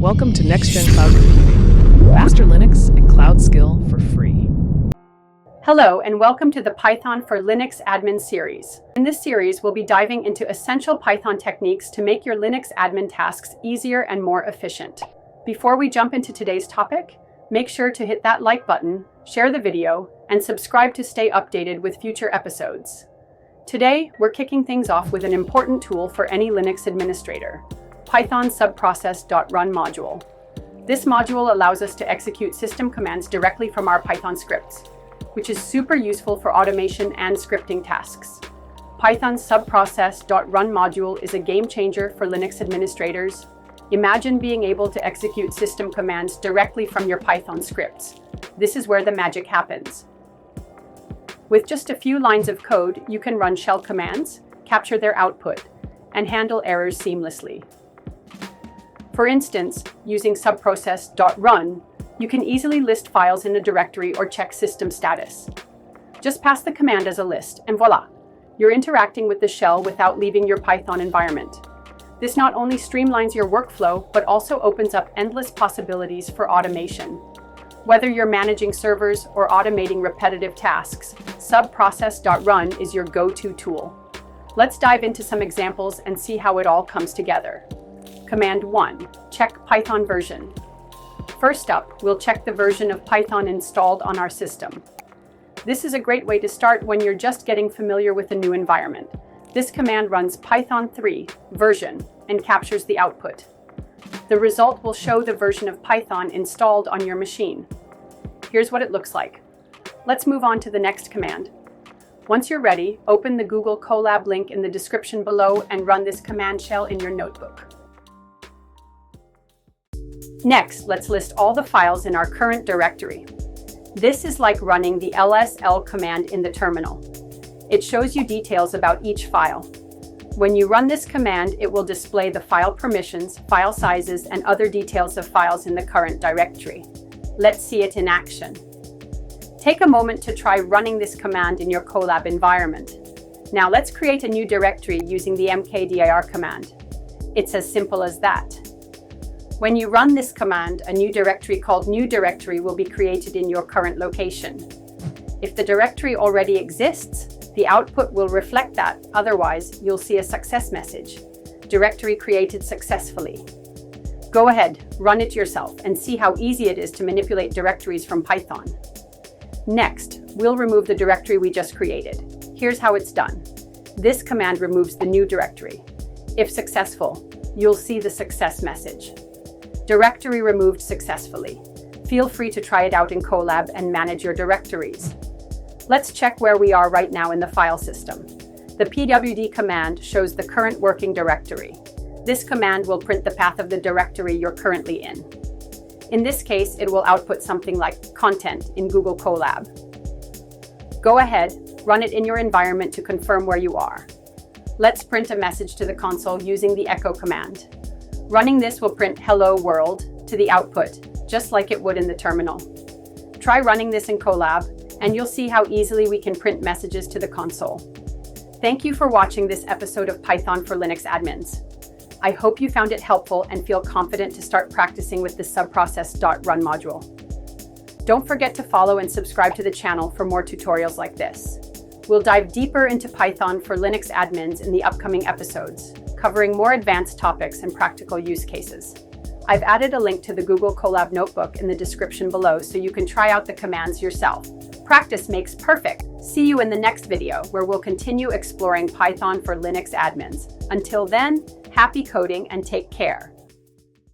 Welcome to Next Gen Cloud Computing. Master Linux and Cloud Skill for free. Hello, and welcome to the Python for Linux Admin series. In this series, we'll be diving into essential Python techniques to make your Linux admin tasks easier and more efficient. Before we jump into today's topic, make sure to hit that like button, share the video, and subscribe to stay updated with future episodes. Today, we're kicking things off with an important tool for any Linux administrator, Python Subprocess.run module. This module allows us to execute system commands directly from our Python scripts, which is super useful for automation and scripting tasks. Python Subprocess.run module is a game changer for Linux administrators. Imagine being able to execute system commands directly from your Python scripts. This is where the magic happens. With just a few lines of code, you can run shell commands, capture their output, and handle errors seamlessly. For instance, using subprocess.run, you can easily list files in a directory or check system status. Just pass the command as a list, and voila! You're interacting with the shell without leaving your Python environment. This not only streamlines your workflow, but also opens up endless possibilities for automation. Whether you're managing servers or automating repetitive tasks, subprocess.run is your go-to tool. Let's dive into some examples and see how it all comes together. Command 1. Check Python version. First up, we'll check the version of Python installed on our system. This is a great way to start when you're just getting familiar with a new environment. This command runs Python 3 version and captures the output. The result will show the version of Python installed on your machine. Here's what it looks like. Let's move on to the next command. Once you're ready, open the Google Colab link in the description below and run this command shell in your notebook. Next, let's list all the files in our current directory. This is like running the lsl command in the terminal. It shows you details about each file. When you run this command, it will display the file permissions, file sizes, and other details of files in the current directory. Let's see it in action. Take a moment to try running this command in your Colab environment. Now let's create a new directory using the mkdir command. It's as simple as that. When you run this command, a new directory called new directory will be created in your current location. If the directory already exists, the output will reflect that. Otherwise, you'll see a success message. Directory created successfully. Go ahead, run it yourself and see how easy it is to manipulate directories from Python. Next, we'll remove the directory we just created. Here's how it's done. This command removes the new directory. If successful, you'll see the success message. Directory removed successfully. Feel free to try it out in Colab and manage your directories. Let's check where we are right now in the file system. The pwd command shows the current working directory. This command will print the path of the directory you're currently in. In this case, it will output something like content in Google Colab. Go ahead, run it in your environment to confirm where you are. Let's print a message to the console using the echo command. Running this will print hello world to the output, just like it would in the terminal. Try running this in Colab, and you'll see how easily we can print messages to the console. Thank you for watching this episode of Python for Linux Admins. I hope you found it helpful and feel confident to start practicing with the subprocess.run module. Don't forget to follow and subscribe to the channel for more tutorials like this. We'll dive deeper into Python for Linux admins in the upcoming episodes, covering more advanced topics and practical use cases. I've added a link to the Google Colab notebook in the description below so you can try out the commands yourself. Practice makes perfect. See you in the next video where we'll continue exploring Python for Linux admins. Until then, happy coding and take care.